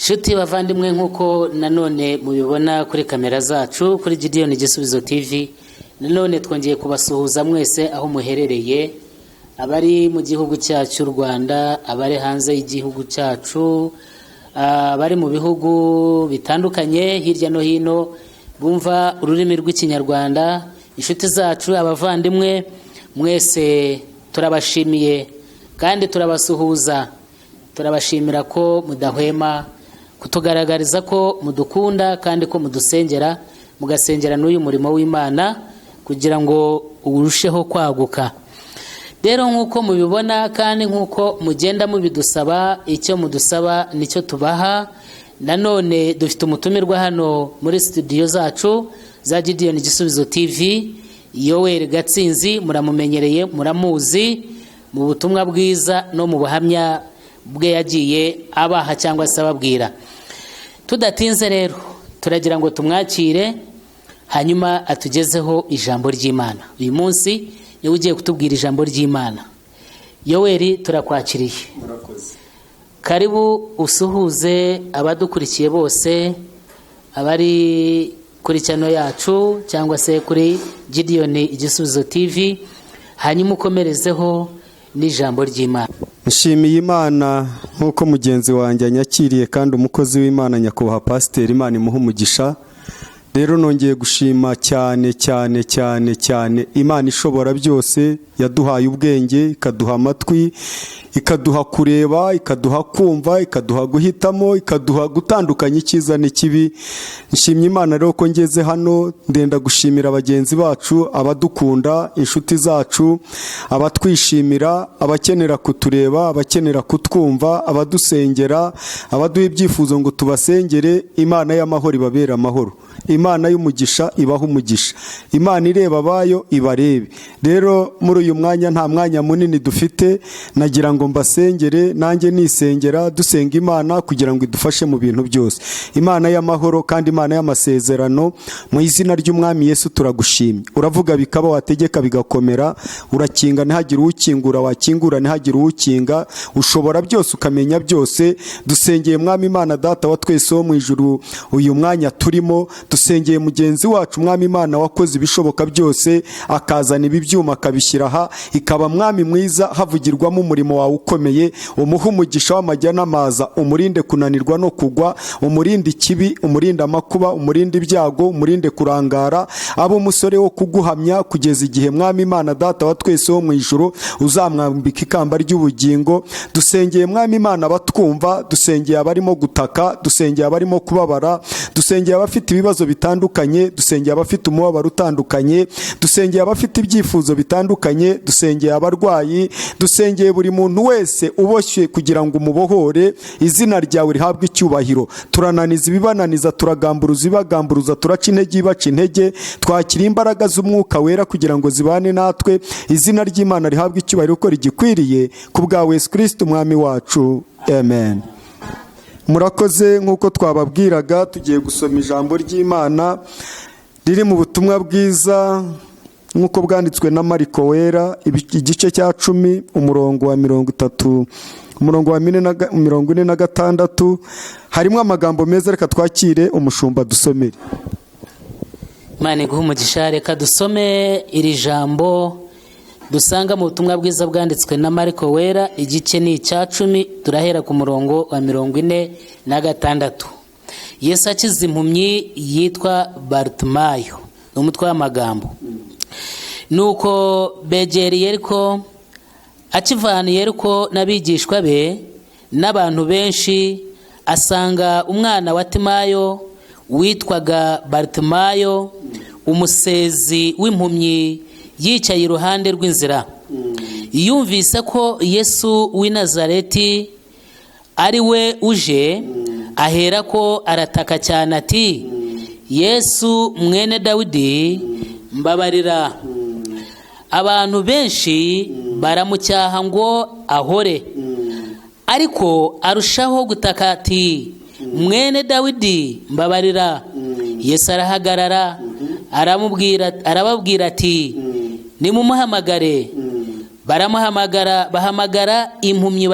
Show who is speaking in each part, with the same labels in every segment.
Speaker 1: Shuti bavandimwe nk'uko nanone mubibona kuri kamera zacu kuri Gideon Gisubizo TV, nanone twongeye kubasuhuza mwese aho muherereye, abari mu gihugu cyacu Rwanda, abari hanze y'igihugu cyacu, abari mu bihugu bitandukanye hirya no hino bumva ururimi rw'ikinyarwanda. Inshuti zacu, abavandimwe mwese turabashimiye kandi turabasuhuza, turabashimira ko mudahwema kutugaragariza ko mudukunda kandi ko mudusengera, mugasengera n'uyu murimo w'Imana kugira ngo urusheho kwaguka. Rero nk'uko mubibona kandi nk'uko mugenda mubidusaba, icyo mudusaba nicyo tubaha. Nanone dufite umutumirwa hano muri studio zacu za Gideon Gisubizo TV, Yoweri Gatsinzi, muramumenyereye, muramuzi mu butumwa bwiza no mu buhamya bwe yagiye abaha cyangwa se ababwira. Tudatinze rero turagira ngo tumwakire hanyuma atugezeho ijambo ry'Imana. Uyu munsi niwe ugiye kutubwira ijambo ry'Imana. Yoweri, turakwakiriye.
Speaker 2: Murakoze.
Speaker 1: Karibu usuhuze abadukurikiye bose, abari kuri channel yacu cyangwa se kuri Gideon Igisubizo TV, hanyuma ukomerezeho n'ijambo ry'Imana.
Speaker 2: Nshimiye Imana nk'uko mugenzi wanjye anyakiriye kandi umukozi w'Imana nyakubahwa Pasiteri, Imana imuha umugisha. Rero nongeye gushima cyane cyane cyane cyane Imana ishobora byose, yaduhaye ubwenge, ikaduha amatwi, ikaduha kureba, ikaduha kumva, ikaduha guhitamo, ikaduha gutandukanya icyiza n'ikibi. Nshimye Imana rero ko ngeze hano. Ndenda gushimira bagenzi bacu, abadukunda, inshuti zacu, abatwishimira, abakenera kutureba, abakenera kutwumva, abadusengera, abaduha ibyifuzo ngo tubasengere. Imana y'amahoro ibabera amahoro, Imana y'umugisha ibaha umugisha, Imana ireba abayo ibarebe. Rero muri uyu mwanya, nta mwanya munini dufite, nagira ngo mbasengere, nanjye nisengera, dusenga Imana kugira ngo idufashe mu bintu byose. Imana y'amahoro kandi Imana y'amasezerano, mu izina ry'Umwami Yesu turagushimye. Uravuga bikaba, wategeka bigakomera, urakinga ntihagire ukingura, wakingura ntihagire ukinga, ushobora byose ukamenya byose. Dusengeye Mwami Imana Data wa twese wo mu ijuru uyu mwanya turimo, dusengeye mugenzi wacu Mwami Imana wakoze ibishoboka byose, akazana ibi byuma akabishyira aha, ikaba Mwami mwiza, havugirwamo umurimo wawe ukomeye. Umuha umugisha w'amajya n'amaza, umurinde kunanirwa no kugwa, umurinde ikibi, umurinde amakuba, umurinde ibyago, umurinde kurangara. Abo umusore wo kuguhamya kugeza igihe Mwami Imana Data wa twese wo mu ijuru uzamwambika ikamba ry'ubugingo. Dusengeye Mwami Imana abatwumva, dusengeye abarimo gutaka, dusengeye abarimo kubabara, dusengeye abafite ibibazo bitandukanye, dusengeye abafite umubabaro utandukanye, dusengeye abafite ibyifuzo bitandukanye, dusengeye abarwayi, dusengeye buri muntu wese uboshye kugira ngo umubohore. Izina ryawe rihabwe icyubahiro. Turananiza ibibananiza, turagamburuza ibagamburuza, turaca intege ibaca intege, twakira imbaraga z'Umwuka Wera kugira ngo zibane natwe. Izina ry'Imana rihabwe icyubahiro uko rigikwiriye, ku bwa Yesu Kristo umwami wacu, amen. Murakoze. Nk'uko twababwiraga, tugiye gusoma ijambo ry'Imana riri mu butumwa bwiza nk'uko bwanditswe na Mariko Wera, igice cya 10 umurongo wa 30, umurongo wa 46. Harimo amagambo meza, reka twakire umushumba dusomere.
Speaker 1: Imana iguha umugisha. Reka dusome iri jambo dusanga mu butumwa bwiza bwanditswe na Mariko Wera, igice ni icya 10, turahera ku murongo wa 46. Yesu akiza impumyi yitwa Bartimayo, ni umutwe w'amagambo. Nuko begera Yeriko, akivana Yeriko n'abigishwa be n'abantu benshi, asanga umwana wa Timayo witwaga Bartimayo, umusezi w'impumyi, yicaye iruhande rw'inzira. Yumvise ko Yesu w'i Nazareti ari we uje, ahera ko arataka cyane ati, Yesu mwene Dawidi, mbabarira. Abantu benshi baramucyaha ngo ahore, ariko arushaho gutaka ati, mwene Dawidi, mbabarira. Yesu arahagarara, arababwira ati, nimumuhamagare. Baramuhamagara, bahamagara impumyi,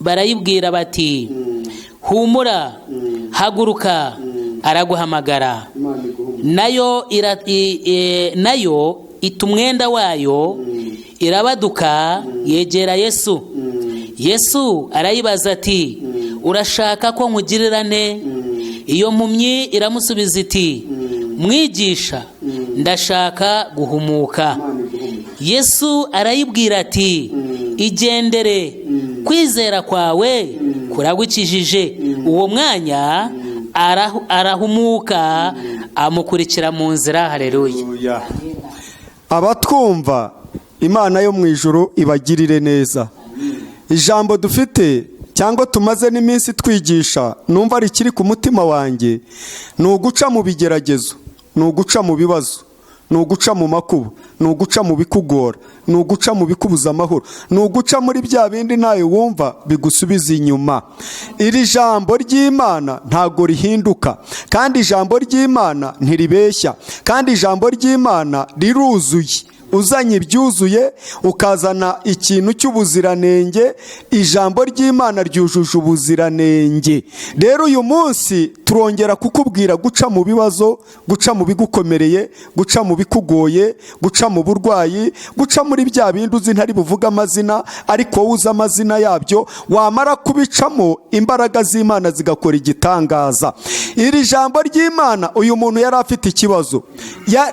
Speaker 1: barayibwira bati, humura, haguruka, araguhamagara. Nayo ita umwenda wayo, irabaduka, yegera Yesu. Yesu arayibaza ati, urashaka ko nkugirira nte? Iyo mpumyi iramusubiza iti, mwigisha, ndashaka guhumuka. Yesu arayibwira ati, igendere, kwizera kwawe kuragukijije. Uwo mwanya arahumuka, amukurikira mu nzira. Haleluya.
Speaker 2: Abatwumva, Imana yo mu ijuru ibagirire neza. Ijambo dufite cyangwa tumaze n'iminsi twigisha, numva ari kiri ku mutima wanjye, ni uguca mu bigeragezo, ni uguca mu bibazo, ni uguca mu makuba, ni uguca mu bikugora, ni uguca mu bikubuza amahoro, ni uguca muri bya bindi nawe wumva bigusubiza inyuma. Iri jambo ry'Imana ntago rihinduka, kandi ijambo ry'Imana ntiribeshya, kandi ijambo ry'Imana riruzuye. Uzanye ibyuzuye ukazana ikintu cy'ubuziranenge, ijambo ry'Imana ryujuje ubuziranenge. Rero uyu munsi turongera kukubwira guca mu bibazo, guca mu bigukomereye, guca mu bikugoye, guca mu burwayi, guca muri bya bindi uzi ntari buvuga amazina, ariko wowe uzi amazina yabyo. Wamara kubicamo, imbaraga z'Imana zigakora igitangaza. Iri jambo ry'Imana, uyu muntu yari afite ikibazo,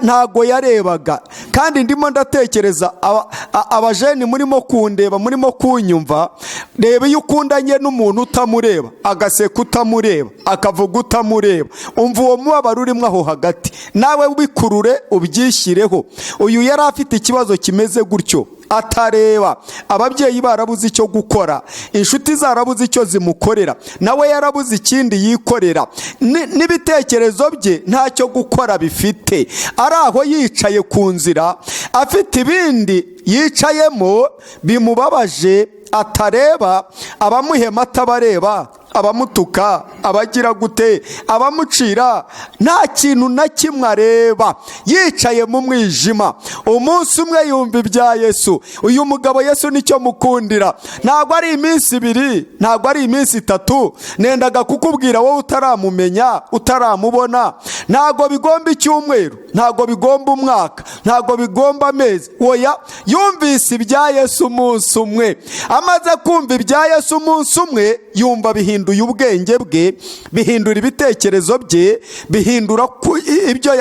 Speaker 2: ntago yarebaga. Kandi ndimo ndatekereza abajeni murimo kundeba, murimo kunyumva, reba iyo ukundanye n'umuntu utamureba, agaseka utamureba, akavuga utamureba, umva uwo mubabaro urimo aho hagati, nawe wikurure ubyishyireho. Uyu yari afite ikibazo kimeze gutyo, atareba, ababyeyi barabuze icyo gukora, inshuti zarabuze icyo zimukorera, nawe yarabuze ikindi yikorera, n'ibitekerezo bye ntacyo gukora bifite. Ari aho yicaye ku nzira, afite ibindi yicayemo bimubabaje, atareba, abamuhema atabareba, abamutuka, abagira gute, abamucira, nta kintu na kimwe areba, yicaye mu mwijima. Umunsi umwe yumva ibya Yesu. Uyu mugabo Yesu nicyo mukundira, ntabwo ari iminsi ibiri, ntabwo ari iminsi itatu. Nendaga kukubwira wowe utaramumenya, utaramubona, ntabwo bigomba icyumweru, ntabwo bigomba umwaka, ntabwo bigomba amezi. Oya, yumvise ibya Yesu umunsi umwe. Amaze kumva ibya Yesu umunsi umwe, yumva bihinduye ubwenge bwe, bihindura ibitekerezo bye, bihindura ibyo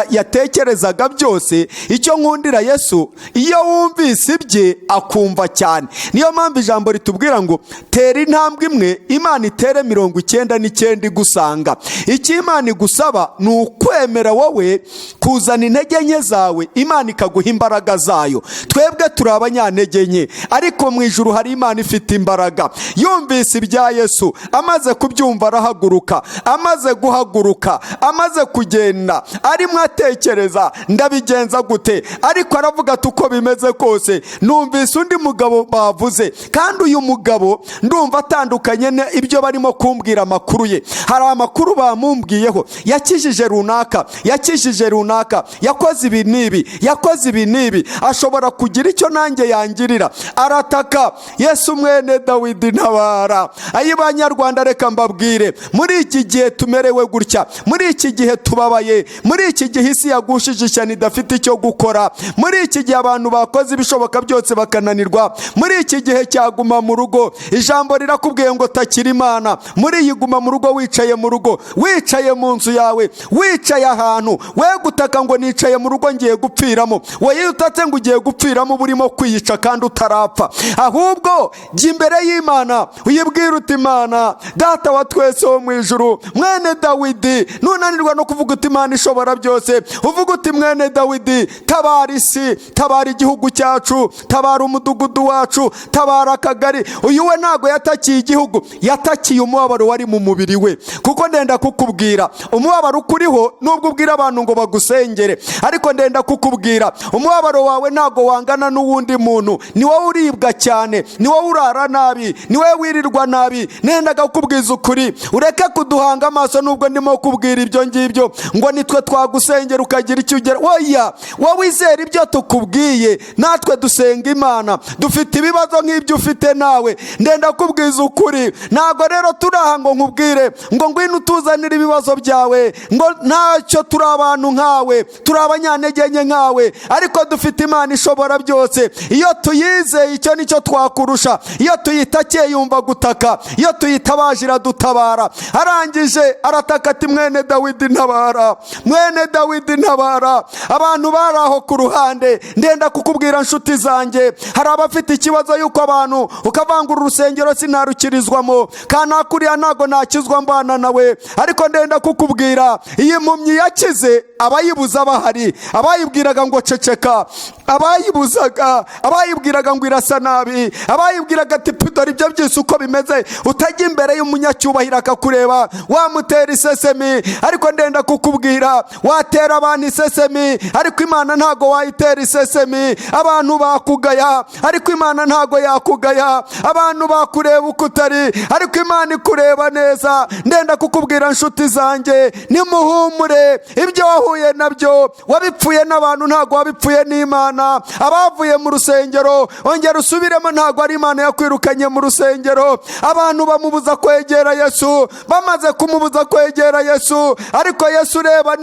Speaker 2: yatekerezaga byose. Icyo nkundira Yesu, iyo wumvise ibye akumva cyane. Niyo mpamvu ijambo ritubwira ngo tera intambwe imwe, Imana itere 99 igusanga. Icyo Imana igusaba ni ukwemera wowe kuzana intege nke zawe, Imana ikaguha imbaraga zayo. Twebwe turi abanyantege nke, ariko mu ijuru hari Imana ifite imbaraga. Yumvise ibya Yesu, amaze kubyumva arahaguruka. Amaze guhaguruka, amaze kugenda, arimo atekereza, ndabigenza gute? Ariko aravuga ati uko bimeze kose, numvise undi mugabo bavuze, kandi uyu mugabo ndumva atandukanye ibyo barimo kumbwira amakuru ye. Hari amakuru bamumbwiyeho, yakijije runaka, yakijije runaka, yakoze ibi n'ibi, yakoze ibi n'ibi, ashobora kugira icyo nanjye yangirira. Arataka, Yesu mwene Dawidi ntabara. Ayi banyarwanda, reka mbabwire, muri iki gihe tumerewe gutya, muri iki gihe tubabaye, muri iki gihe isi yagushije ishyano idafite icyo gukora, muri iki gihe abantu bakoze ibishoboka byose bakananirwa, muri iki gihe cyaguma mu rugo. Ijambo rirakubwiye ngo takira Imana. Muri iyi guma mu rugo, wicaye mu rugo, wicaye mu nzu yawe, wicaye ahantu, we gutaka ngo nicaye mu rugo ngiye gupfiramo. Wowe utatse ngo ugiye gupfiramo, burimo kwiyica kandi utarapfa. Ahubwo jya imbere y'Imana, uyibwira uti Imana data wa twese wo mu ijuru, mwene Dawidi. Nunanirwa no kuvuga uti Imana ishobora byose, uvuga uti mwene Dawidi, tabara isi, tabara igihugu cyacu, tabara umudugudu wacu, tabara akagari. Uyu we ntago yatakiye igihugu, yatakiye umubabaro wari mu mubiri we. Kuko ndenda kukubwira, umubabaro ukuriho nubwo ubwira abantu ngo bagusengere, ariko ndenda kukubwira umubabaro wawe ntago wangana n'uwundi muntu. Ni wowe uribwa cyane, ni wowe urara nabi, ni wowe wirirwa nabi. Nendaga kukubwiza ukuri, ureke kuduhanga amaso nubwo ndimo kubwira ibyo ngibyo ngo nitwe twagusengera ukagira icyo ugera. Oya, wowe wizera ibyo tukubwiye, natwe dusenga Imana. Dufite ibibazo nk'ibyo ufite nawe, ndenda kubwiza ukuri. Ntago rero turaha ngo nkubwire ngo ngwino utuzanire ibibazo byawe, ngo ntacyo, turi abantu nkawe, turi abanyantege nke nkawe, ariko dufite Imana ishobora byose. Iyo tuyizeye icyo nicyo twakurusha. Iyo tuyitakeye yumva gutaka, iyo tuyitabaje iradutabara. Arangije arataka ati mwene Dawidi ntabara, mwene Dawidi ntabara. Abantu bari aho ku ruhande, ndenda kukubwira nshuti zanjye, hari abafite ikibazo yuko abantu ukavangura urusengero sinarukirizwamo, kanakuriya ntago nakizwa mbana nawe. Ariko ndenda kukubwira iyi mpumyi yakize abayibuza bahari, abayibwiraga ngo ceceka, abayibuzaga, abayibwiraga ngo irasa nabi, abayibwiraga ati dore ibyo byose uko bimeze, utajya imbere y'umunyacyubahiro akakureba wamutera isesemi. Ariko ndenda kukubwira watera abantu isesemi, ariko Imana ntago wayitera isesemi. Abantu bakugaya, ariko Imana ntago yakugaya. Abantu bakureba uko utari, ariko Imana ikureba neza. Ndenda kukubwira nshuti zanjye, nimuhumure. Ibyo wahuye nabyo wabipfuye n'abantu, ntago wabipfuye n'Imana. Abavuye mu rusengero ongera usubiremo, ntago ari Imana yakwirukanye mu rusengero. Abantu bamubuza kwegera Yesu, bamaze kumubuza kwegera Yesu, ariko Yesu ureba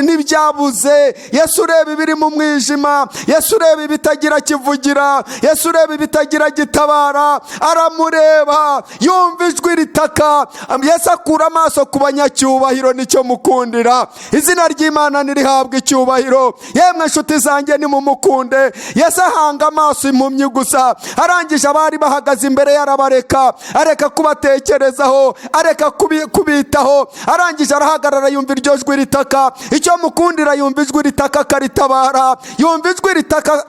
Speaker 2: n'ibyabuze, Yesu ureba ibiri mu mwijima, Yesu ureba ibitagira kivugira, Yesu ureba ibitagira gitabara. Aramureba, yumva ijwi ritaka. Yesu akura amaso ku banyacyubahiro, nicyo mukundira. Izina ry'Imana nirihabwa icyubahiro. Yemwe nshuti zanjye nimumukunde. Yesu ahanga amaso impumyi gusa. Arangije abari bahagaze imbere yarabareka, areka kubatekerezaho, areka kubitaho. Arangije arahagarara, yumva iryo jwi ritaka. Icyo mukundira, yumva ijwi ritaka akaritabara, yumva ijwi ritaka.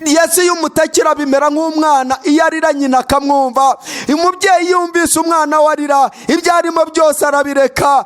Speaker 2: Yesu iyo umutakira bimera nk'umwana iyo arira nyina akamwumva. Umubyeyi yumvise umwana we arira, ibyo arimo byose arabireka,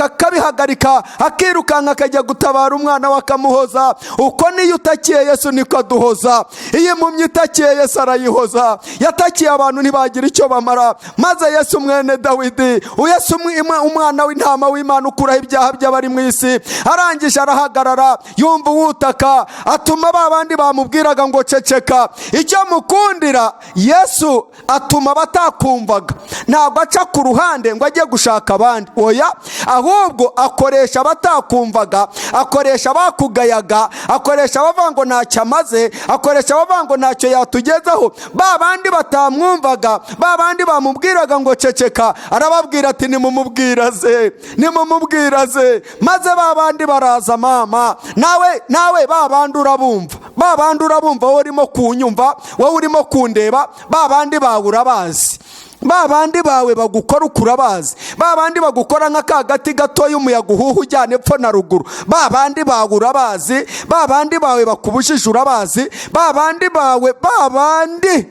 Speaker 2: akabihagarika, akirukanka akajya gutabara umwana we akamuhoza. Uko niyo utakiye Yesu niko aduhoza. Iyo impumyi itakiye Yesu arayihoza. Yatakiye abantu ntibagira icyo bamara, maze Yesu mwene Dawidi, Yesu umwana w'intama w'Imana ukuraho ibyaha by'abari mu isi, arangije arahagarara, yumva uwutaka, atuma ba bandi bamubwira ngo ceceka. Icyo mukundira, Yesu atuma batakumvaga. Ntabwo aca ku ruhande ngo ajye gushaka abandi, oya, ahubwo akoresha batakumvaga, akoresha bakugayaga, akoresha bavuga ngo ntacyo amaze, akoresha bavuga ngo ntacyo yatugezaho. Ba bandi batamwumvaga, ba bandi bamubwiraga ngo ceceka, arababwira ati nimumubwiraze, nimumubwiraze. Maze ba bandi baraza. Mama nawe ba bandi urabumva, ba bandi urabumva, wowe urimo kunyumva, wowe urimo kundeba, ba bandi bawe urabazi. Ba bandi bawe bagukora ukurabazi, ba bandi bagukora nk'akagati gatoya umuyaga uhuha ujyana epfo na ruguru. Ba bandi bawe urabazi, ba bandi bawe bakubujije urabazi, ba bandi bawe, ba bandi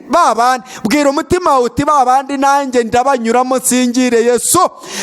Speaker 2: bwira umutima wawe uti ba bandi nanjye ndabanyuramo nsingire Yesu.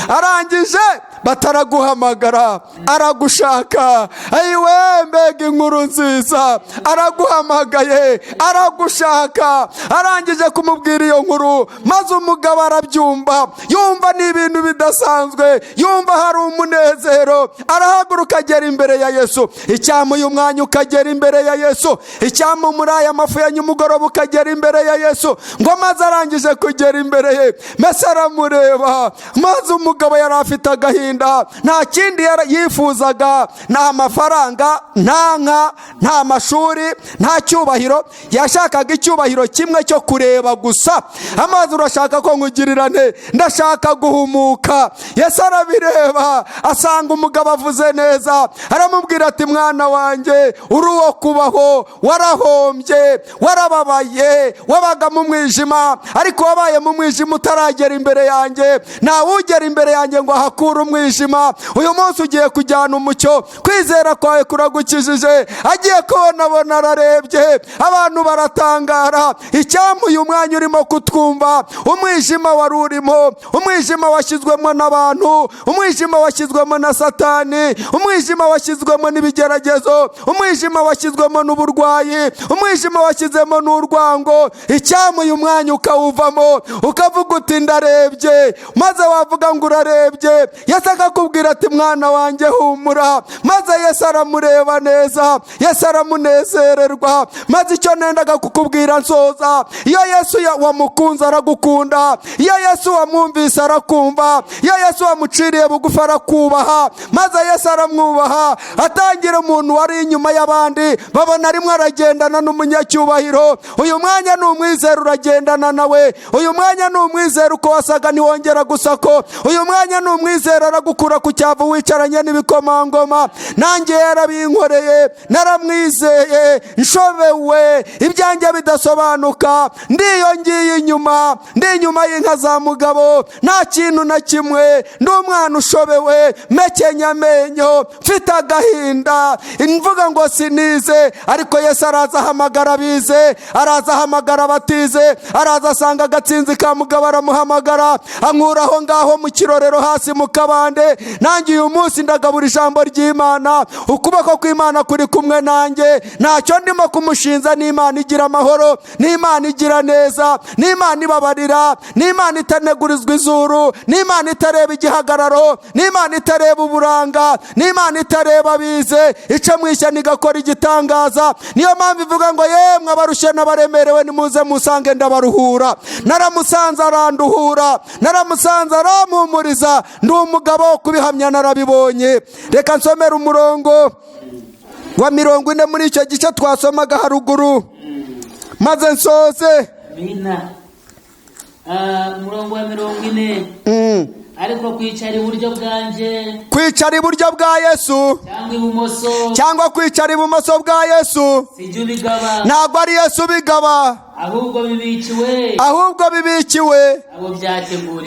Speaker 2: Arangije bataraguhamagara, aragushaka. Ayiwe, mbega inkuru nziza! Araguhamagaye, aragushaka. Arangije kumubwira iyo nkuru, maze umugabo arabyumva, yumva ni ibintu bidasanzwe, yumva hari umunezero. Arahaguruka agera imbere ya Yesu. Icyamuye umwanya ukagera imbere ya Yesu, icyamu aya mafu ya nyumugoroba ukagera imbere ya Yesu. Ngo maze arangije kugera imbere ye, Mese aramureba. Maze umugabo yari afite agahinda, nta kindi yifuzaga, nta mafaranga, nta nka, nta mashuri, nta cyubahiro. Yashakaga icyubahiro kimwe cyo kureba gusa. Amazi urashaka ko nkugirira nte? Ndashaka guhumuka. Yesu arabireba, asanga umugabo avuze neza, aramubwira ati mwana wanjye, uri uwo kubaho, warahombye, warababaye, wabaga mu mwijima, ariko wabaye mu mwijima utaragera imbere yanjye. Nta wugera imbere yanjye ngo ahakure umwe umwijima, uyu munsi ugiye kujyana umucyo. Kwizera kwawe kuragukijije. Agiye kubona ararebye, abantu baratangara. Icyampa uyu mwanya urimo kutwumva, umwijima wari urimo, umwijima washyizwemo n'abantu, umwijima washyizwemo na Satani, umwijima washyizwemo n'ibigeragezo, umwijima washyizwemo n'uburwayi, umwijima washyizemo n'urwango. Icyampa uyu mwanya ukawuvamo, ukavuga uti ndarebye, maze wavuga ngo urarebye, Yesu akakubwira ati mwana wanjye humura, maze Yesu aramureba neza, Yesu aramunezererwa. Maze icyo nendaga kukubwira nsoza, iyo Yesu wamukunze aragukunda, iyo Yesu wamwumvise arakumva, iyo Yesu wamuciriye bugufi arakubaha, maze Yesu aramwubaha. Atangira umuntu wari inyuma y'abandi, babona rimwe aragendana n'umunyacyubahiro. Uyu mwanya ni umwizero uragendana nawe, uyu mwanya ni umwizero uko wasaga ntiwongera gusako, uyu mwanya ni umwizero aragukura ku cyavu wicaranye n'ibikomangoma. Nanjye yarabinkoreye, naramwizeye, nshobewe, ibyanjye bidasobanuka, ndiyongiye inyuma, ndi inyuma y'inka za mugabo, nta kintu na kimwe, ndi umwana ushobewe, mekenya amenyo, mfite agahinda, mvuga ngo sinize. Ariko Yesu araza ahamagara abize, araza ahamagara abatize, araza asanga agatsinzi ka mugabo aramuhamagara, ankura aho ngaho mu kirorero hasi mu kabande. Nanjye uyu munsi ndagabura ijambo ry'Imana, ukuboko kw'Imana kuri kumwe nanjye, ntacyo ndimo kumushinza. N'Imana igira amahoro, n'Imana igira neza, n'Imana ibabarira, n'Imana itanegurizwa izuru, n'Imana itareba igihagararo, n'Imana itareba uburanga, n'Imana itareba abize, ica mu ishyano igakora igitangaza. Niyo mpamvu ivuga ngo yemwe abarushye n'abaremerewe nimuze musange ndabaruhura. Naramusanze aranduhura, naramusanze arampumuriza, ndi umugabo wo kubihamya narabibonye. Reka nsomere umurongo wa 40 muri icyo gice twasomaga haruguru, maze nsoze.
Speaker 1: Umurongo wa 40. Ariko kwicara iburyo bwanjye,
Speaker 2: kwicara iburyo bwa Yesu
Speaker 1: cyangwa ibumoso,
Speaker 2: cyangwa kwicara ibumoso bwa Yesu,
Speaker 1: sijya ubigaba,
Speaker 2: ntabwo ari Yesu ubigaba,
Speaker 1: ahubwo bibikiwe,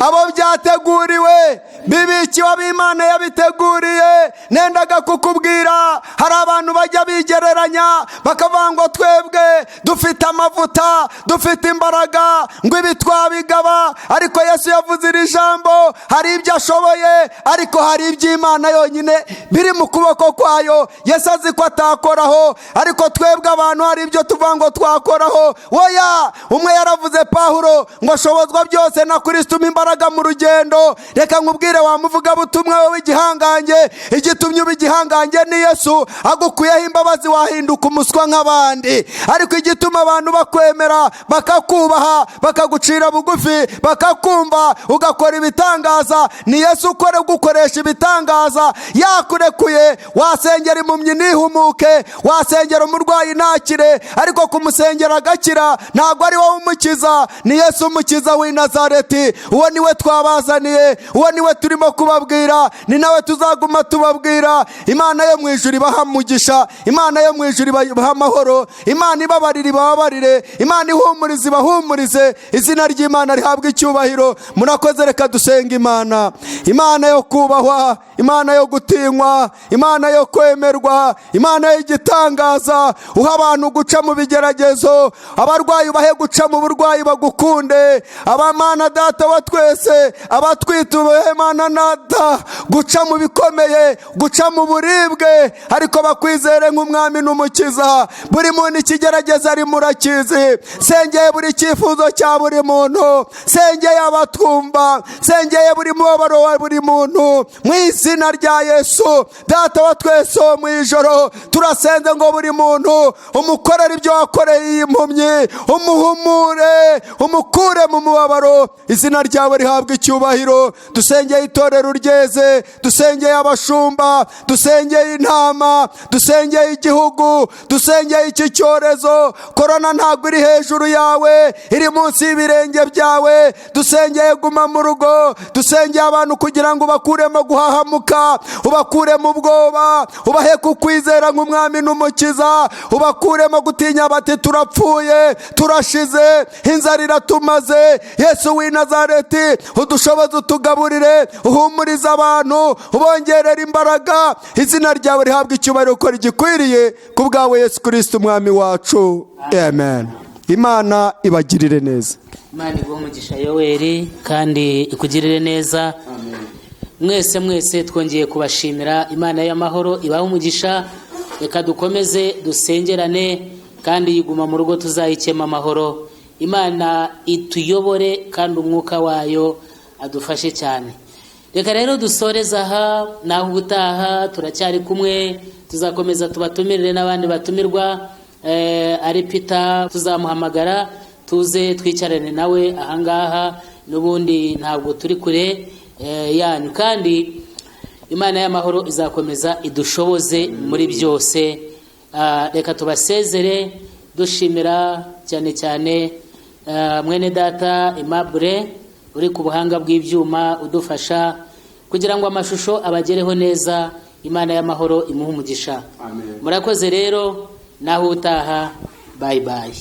Speaker 2: abo byateguriwe, bibikiwe ab'Imana yabiteguriye. Nendaga kukubwira, hari abantu bajya bigereranya bakavuga ngo twebwe dufite amavuta, dufite imbaraga, ngo ibi twabigaba. Ariko Yesu yavuze iri jambo, hari ibyo ashoboye, ariko hari iby'Imana yonyine biri mu kuboko kwayo. Yesu azi ko atakoraho, ariko twebwe abantu hari ibyo tuvuga ngo twakoraho. Oya, umwe yaravuze Pawulo ngo ashobozwa byose na Kristo imbaraga mu rugendo. Reka nkubwire wa muvugabutumwa we w'igihangange, igitumye uba igihangange ni Yesu. Agukuyeho imbabazi wahinduka umuswa nk'abandi, ariko igituma abantu bakwemera, bakakubaha, bakagucira bugufi, bakakumva, ugakora ibitangaza, ni Yesu ukora gukoresha ibitangaza. Yakurekuye, wasengera impumyi nihumuke, wasengera umurwayi ntakire, ariko kumusengera agakira ntabwo ari wowe umukiza, ni Yesu umukiza w'i Nazareti. Uwo niwe twabazaniye, uwo niwe turimo kubabwira, ni nawe tuzaguma tubabwira. Imana yo mu ijuru ibaha umugisha, Imana yo mu ijuru ibaha amahoro, Imana ibabarira ibabarire, Imana ihumuriza ibahumurize. Izina ry'Imana rihabwa icyubahiro. Murakoze, reka dusenga Imana, Imana yo kubahwa, Imana yo gutinywa, Imana yo kwemerwa, Imana y'igitangaza. Uha abantu guca mu bigeragezo, abarwayi ubahe guca mu burwayi bagukunde. Abamana data wa twese, abatwite ubahe Mana nada guca mu bikomeye, guca mu buribwe, ariko bakwizere nk'umwami n'umukiza. Buri muntu ikigerageza ari murakizi. Sengeye buri cyifuzo cya buri muntu, sengeye abatwumva, sengeye buri mubabaro wa buri muntu, mu izina rya Yesu. Data wa twese wo mu ijoro, turasenze ngo buri muntu umukorere ibyo wakoreye iyi mpumyi, umuhumure, umukure mu mubabaro. Izina ryawe rihabwa icyubahiro. Dusengeye itorero ryeze, dusengeye abashumba, dusengeye intama, dusengeye igihugu, dusengeye iki cyorezo. Korona ntabwo iri hejuru yawe, iri munsi y'ibirenge byawe. Dusengeye guma mu rugo, dusengeye abantu kugira ngo ubakuremo guhahamuka, ubakuremo ubwoba, ubahe kukwizera nk'umwami n'umukiza, ubakuremo gutinya bati turapfuye, turashize, inzara iratumaze. Yesu w'i Nazareti, udushoboze, utugaburire, uhumurize abantu, ubongerere imbaraga. Izina ryawe rihabwe icyubahiro uko rigikwiriye, ku bwawe Yesu Kristo umwami wacu, amen. Imana ibagirire neza.
Speaker 1: Imana iguhe umugisha Yoweri kandi ikugirire neza. Mwese twongeye kubashimira. Imana y'amahoro ibahe umugisha. Reka dukomeze dusengerane kandi yiguma mu rugo tuzayikema amahoro. Imana ituyobore kandi umwuka wayo adufashe cyane. Reka rero dusoreza aha, naho ubutaha turacyari kumwe, tuzakomeza tubatumirire n'abandi batumirwa. Ari Peter tuzamuhamagara tuze twicarane nawe ahangaha, n'ubundi ntabwo turi kure yanyu, kandi Imana y'amahoro izakomeza idushoboze muri byose. Reka tubasezere dushimira cyane cyane mwene data Aimable uri ku buhanga bw'ibyuma udufasha kugira ngo amashusho abagereho neza. Imana y'amahoro imuhe umugisha. Murakoze rero, naho utaha, bye bye.